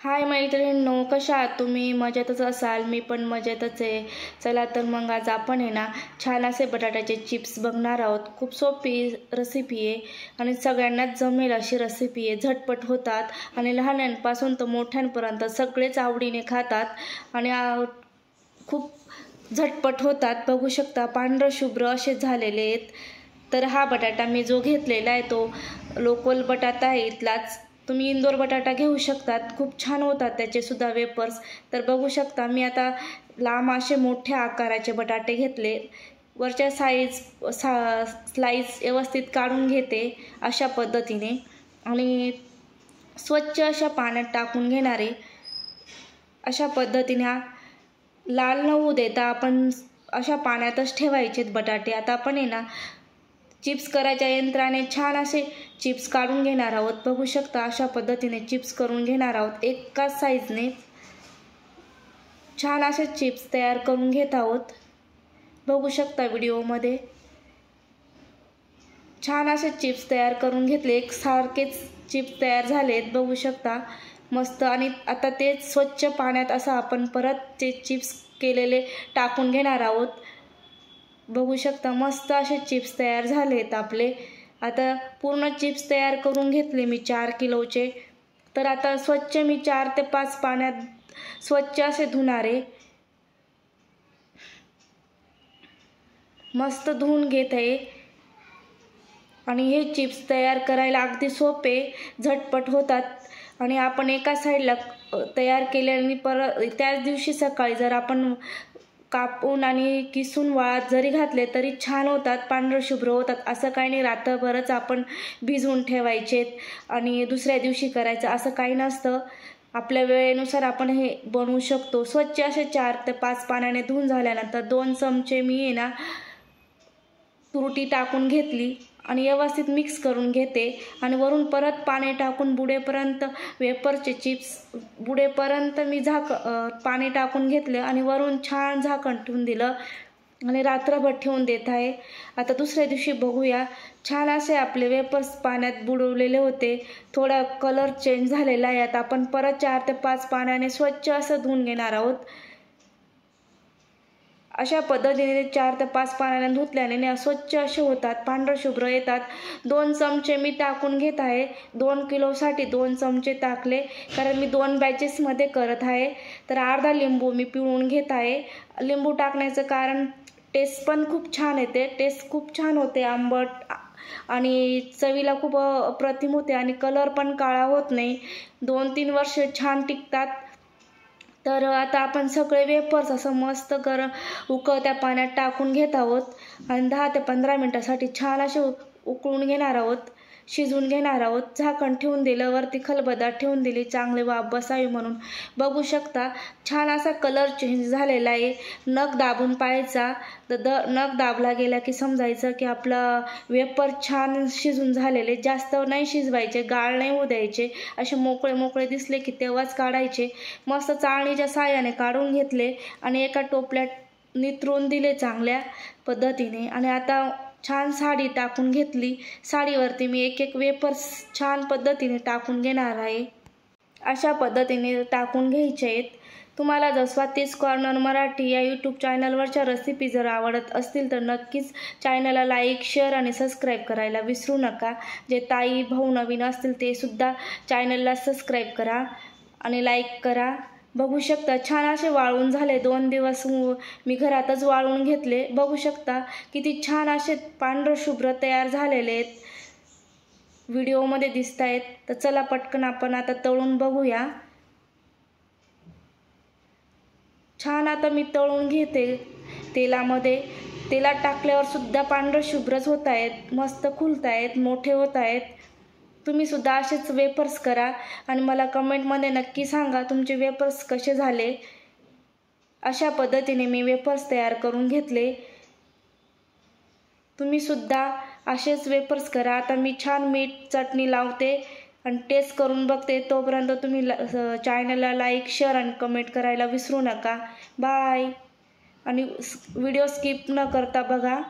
हाय मैत्रिणींनो, कशा आहात तुम्ही? मजेतच असाल, मी पण मजेतच आहे. चला तर मग आज आपण ना छान असे बटाट्याचे चिप्स बघणार आहोत. खूप सोपी रेसिपी आहे आणि सगळ्यांनाच जमेल अशी रेसिपी आहे. झटपट होतात आणि लहानांपासून तर मोठ्यांपर्यंत सगळेच आवडीने खातात आणि खूप झटपट होतात. बघू शकता पांढरं शुभ्र असे झालेले आहेत. तर हा बटाटा मी जो घेतलेला आहे तो लोकल बटाटा आहे इथलाच. तुम्ही इंदोर बटाटा घेऊ शकतात, खूप छान होतात त्याचे सुद्धा वेपर्स. तर बघू शकता मी आता लांब असे मोठ्या आकाराचे बटाटे घेतले. वरच्या स्लाइस व्यवस्थित काढून घेते अशा पद्धतीने आणि स्वच्छ अशा पाण्यात टाकून घेणारे. अशा पद्धतीने लाल न होऊ देता आपण अशा पाण्यातच ठेवायचेत बटाटे. आता आपण ना चिप्स करायच्या यंत्राने छान असे चिप्स काढून घेणार आहोत. बघू शकता अशा पद्धतीने चिप्स करून घेणार आहोत. एकाच साईजने छान असे चिप्स तयार करून घेत आहोत. बघू शकता व्हिडिओमध्ये छान असे चिप्स तयार करून घेतले. एकसारखेच चिप्स तयार झालेत बघू शकता मस्त. आणि आता ते स्वच्छ पाण्यात असं आपण परत ते चिप्स केलेले टाकून घेणार आहोत. बघू शकता मस्त असे चिप्स तयार झालेत आपले. आता पूर्ण चिप्स तयार करून घेतले मी 4 किलोचे. तर आता स्वच्छ मी 4 ते 5 पाण्यात स्वच्छ असे धुणारे. मस्त धुवून घेत आहे आणि हे चिप्स तयार करायला अगदी सोपे, झटपट होतात. आणि आपण एका साईडला तयार केल्याने त्याच दिवशी सकाळी जर आपण कापून आणि किसून वाळत जरी घातले तरी छान होतात, पांढरं शुभ्र होतात. असं काही नाही रात्रभरच आपण भिजवून ठेवायचेत आणि दुसऱ्या दिवशी करायचं असं काही नसतं. आपल्या वेळेनुसार आपण हे बनवू शकतो. स्वच्छ असे 4 ते 5 पाण्याने धुवून झाल्यानंतर 2 चमचे मी ना तुरटी टाकून घेतली आणि व्यवस्थित मिक्स करून घेते आणि वरून परत पाणी टाकून बुडेपर्यंत वेफरचे चिप्स बुडेपर्यंत मी पाणी टाकून घेतलं आणि वरून छान झाकण ठेवून दिलं आणि रात्रभर ठेवून देत आहे. आता दुसऱ्या दिवशी बघूया. छान असे आपले वेफर्स पाण्यात बुडवलेले होते. थोडा कलर चेंज झालेला आहे. आता आपण परत 4 ते 5 पाण्याने स्वच्छ असं धुवून घेणार आहोत. अशा पद्धतीने 4 ते 5 पाण्याने धुतल्याने स्वच्छ असे होतात, पांढरं शुभ्र येतात. 2 चमचे मी टाकून घेत आहे. 2 किलोसाठी 2 चमचे टाकले कारण मी 2 बॅचेसमध्ये करत आहे. तर अर्धा लिंबू मी पिळून घेत आहे. लिंबू टाकण्याचं कारण टेस्ट पण खूप छान येते. टेस्ट खूप छान होते, आंबट आणि चवीला खूप अप्रतिम होते आणि कलर पण काळा होत नाही. 2-3 वर्ष छान टिकतात. तर आता आपण सगळे वेफर्स असं मस्त उकळत्या पाण्यात टाकून घेत आहोत आणि 10 ते 15 मिनिटासाठी छान असे उकळून घेणार आहोत, शिजवून घेणार आहोत. झाकण ठेवून दिलं, वरती खलबत्ता ठेवून दिली चांगले वाफ बसावी म्हणून. बघू शकता छान असा कलर चेंज झालेला आहे. नख दाबून पाहायचा. तर नख दाबला गेला की समजायचं की आपला वेफर छान शिजून झालेले. जास्त नाही शिजवायचे, गाळ नाही होऊ द्यायचे. असे मोकळे मोकळे दिसले की तेव्हाच काढायचे. मस्त चाळणीच्या साहाय्याने काढून घेतले आणि एका टोपल्यात नितरून दिले चांगल्या पद्धतीने. आणि आता छान साडी टाकून घेतली. साडीवरती मी एक वेफर्स छान पद्धतीने टाकून घेणार आहे. अशा पद्धतीने टाकून घ्यायचे आहेत. तुम्हाला जर स्वातीज कॉर्नर मराठी या यूट्यूब चॅनलवरच्या रेसिपी जर आवडत असतील तर नक्कीच चॅनलला लाईक, शेअर आणि सबस्क्राईब करायला विसरू नका. जे ताई भाऊ नवीन असतील ते सुद्धा चॅनलला सबस्क्राईब करा आणि लाईक करा. बघू शकता छान असे वाळून झाले. 2 दिवस मी घरातच वाळून घेतले. बघू शकता किती छान असे पांढरं शुभ्र तयार झालेले आहेत, व्हिडिओमध्ये दिसत आहेत. तर चला पटकन आपण आता तळून बघूया. छान आता मी तळून घेते तेलामध्ये. तेलात टाकल्यावर सुद्धा पांढरं शुभ्रच होत आहेत, मस्त खुलत आहेत, मोठे होत आहेत. तुम्ही सुद्धा असेच वेफर्स करा आणि मला कमेंटमध्ये नक्की सांगा तुमचे वेफर्स कसे झाले. अशा पद्धतीने मी वेफर्स तयार करून घेतले. तुम्ही सुद्धा असेच वेफर्स करा. आता मी छान मीठ चटणी लावते आणि टेस्ट करून बघते. तोपर्यंत तुम्ही चॅनलला लाईक, शेअर आणि कमेंट करायला विसरू नका. बाय. आणि व्हिडिओ स्किप न करता बघा.